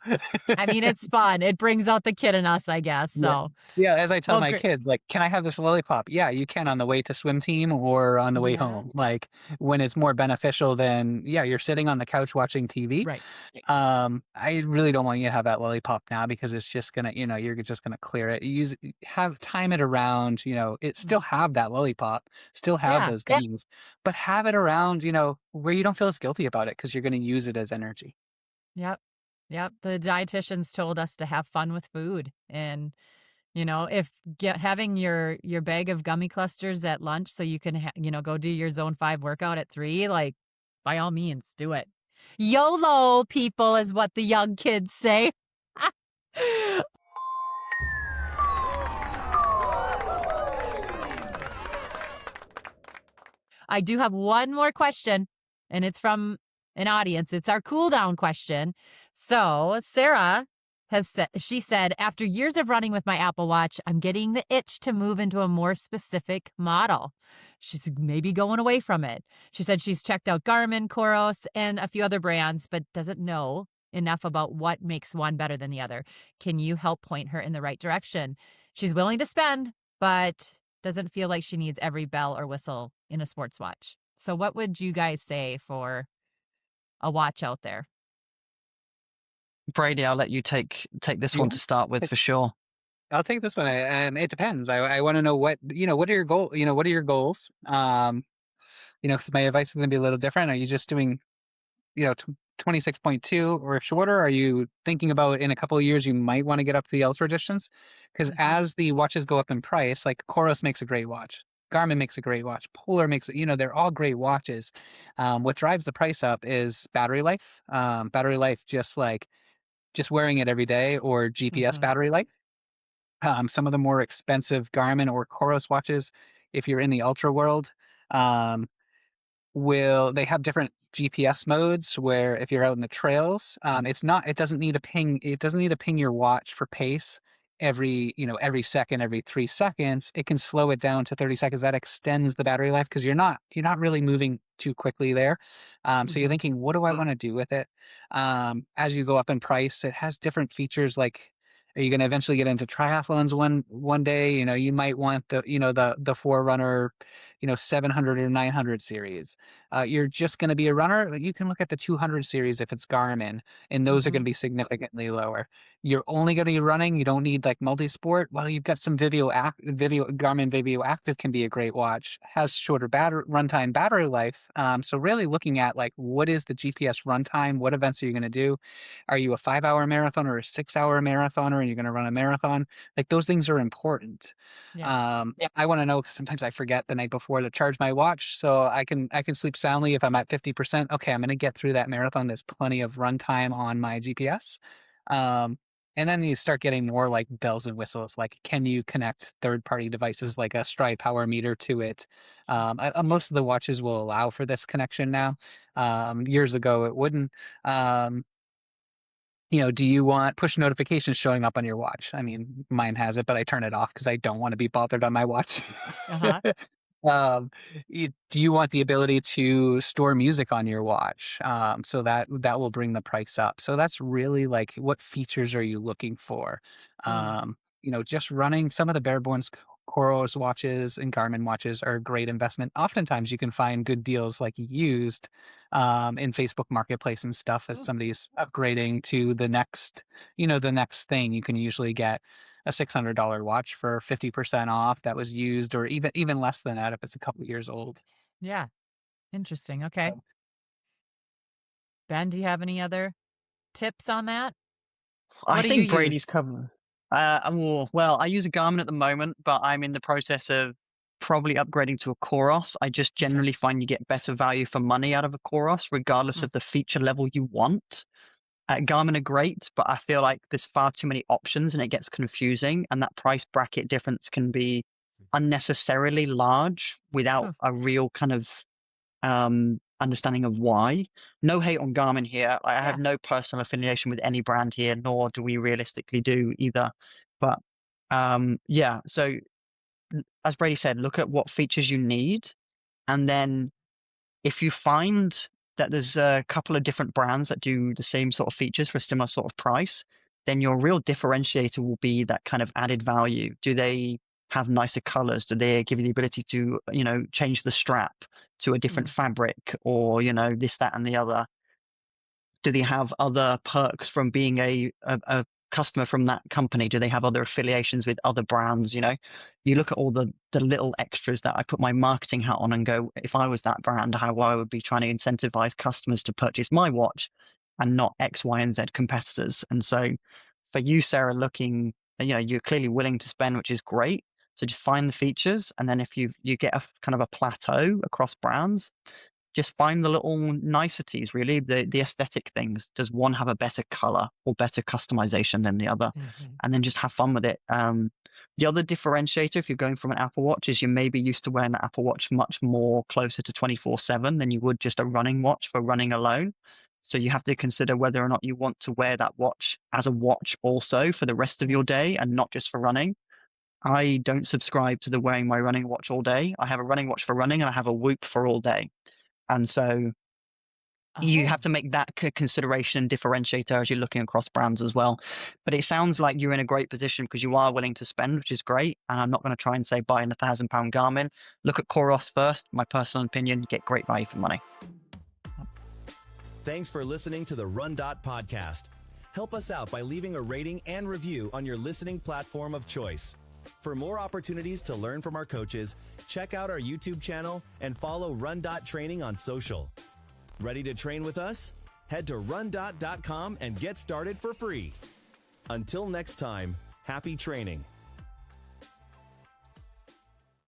I mean, it's fun. It brings out the kid in us, I guess. So yeah, as I tell my kids, like, can I have this lollipop? Yeah, you can on the way to swim team or on the way home. Like when it's more beneficial than you're sitting on the couch watching TV. Right. I really don't want you to have that lollipop now because it's just gonna, you're just gonna clear it. Time it around, it still have that lollipop, still have those games, but have it around, where you don't feel as guilty about it because you're gonna use it as energy. Yep. The dietitians told us to have fun with food. And, if having your bag of gummy clusters at lunch so you can, go do your zone 5 workout at 3, like, by all means, do it. YOLO, people, is what the young kids say. I do have one more question, and it's from an audience. It's our cool down question. So, Sarah, she said, after years of running with my Apple Watch, I'm getting the itch to move into a more specific model. She's maybe going away from it. She said she's checked out Garmin, Coros, and a few other brands, but doesn't know enough about what makes one better than the other. Can you help point her in the right direction? She's willing to spend, but doesn't feel like she needs every bell or whistle in a sports watch. So what would you guys say for a watch out there? Brady, I'll let you take this You one want- to start with for sure. I'll take this one. It depends. I want to know what what are your what are your goals? Because my advice is going to be a little different. Are you just doing 26.2 or shorter? Are you thinking about in a couple of years you might want to get up to the ultra distance? Because as the watches go up in price, like Coros makes a great watch, Garmin makes a great watch, Polar makes they're all great watches. What drives the price up is battery life. Battery life, just wearing it every day, or GPS battery life. Some of the more expensive Garmin or Coros watches, if you're in the ultra world, um, will they have different GPS modes where if you're out in the trails, it doesn't need to ping your watch for pace every second, every 3 seconds. It can slow it down to 30 seconds. That extends the battery life because you're not really moving too quickly there. So you're thinking, what do I want to do with it? As you go up in price, it has different features like, are you going to eventually get into triathlons one day? You might want the Forerunner 700 or 900 series. You're just going to be a runner, you can look at the 200 series if it's Garmin, and those are going to be significantly lower. You're only going to be running. You don't need like multi-sport. Well, you've got some Garmin Vivio Active can be a great watch. Has shorter runtime battery life. So really looking at like, what is the GPS runtime? What events are you going to do? Are you a 5-hour marathon or a 6-hour marathoner, and you're going to run a marathon? Like those things are important. I want to know because sometimes I forget the night before to charge my watch, so I can sleep soundly if I'm at 50%. Okay, I'm going to get through that marathon. There's plenty of runtime on my GPS. Um, and then you start getting more like bells and whistles. Like, can you connect third-party devices like a Stride power meter to it? Most of the watches will allow for this connection now. Years ago, it wouldn't. Um, do you want push notifications showing up on your watch? I mean, mine has it, but I turn it off because I don't want to be bothered on my watch. Uh-huh. Um, do you want the ability to store music on your watch? So that will bring the price up. So that's really like, what features are you looking for? Just running some of the bare bones Coros watches and Garmin watches are a great investment. Oftentimes you can find good deals like used in Facebook Marketplace and stuff as somebody's upgrading to the next thing. You can usually get a $600 watch for 50% off that was used, or even less than that if it's a couple years old. Yeah. Interesting. Okay. So, Ben, do you have any other tips on that? I What do you think Brady's use? covered. Well, I use a Garmin at the moment, but I'm in the process of probably upgrading to a Coros. I just generally find you get better value for money out of a Coros, regardless of the feature level you want. Garmin are great, but I feel like there's far too many options and it gets confusing, and that price bracket difference can be unnecessarily large without a real kind of understanding of why. No hate on Garmin here. I have no personal affiliation with any brand here, nor do we realistically do either. But yeah, so as Brady said, look at what features you need, and then if you find that there's a couple of different brands that do the same sort of features for a similar sort of price, then your real differentiator will be that kind of added value. Do they have nicer colors? Do they give you the ability to, change the strap to a different fabric, or, this, that, and the other? Do they have other perks from being a customer from that company? Do they have other affiliations with other brands? You look at all the little extras that I put my marketing hat on and go, if I was that brand, how I would be trying to incentivize customers to purchase my watch and not X, Y, and Z competitors. And so for you, Sarah, you're clearly willing to spend, which is great. So just find the features, and then if you get a kind of a plateau across brands, just find the little niceties, really, the aesthetic things. Does one have a better color or better customization than the other? And then just have fun with it. The other differentiator, if you're going from an Apple Watch, is you may be used to wearing the Apple Watch much more closer to 24/7 than you would just a running watch for running alone. So you have to consider whether or not you want to wear that watch as a watch also for the rest of your day and not just for running. I don't subscribe to the wearing my running watch all day. I have a running watch for running and I have a Whoop for all day. And so you have to make that consideration and differentiator as you're looking across brands as well. But it sounds like you're in a great position because you are willing to spend, which is great. And I'm not going to try and say buy an £1,000 Garmin. Look at Coros first. My personal opinion, get great value for money. Thanks for listening to the RunDot podcast. Help us out by leaving a rating and review on your listening platform of choice. For more opportunities to learn from our coaches, check out our YouTube channel and follow RunDot Training on social. Ready to train with us? Head to rundot.com and get started for free. Until next time, happy training.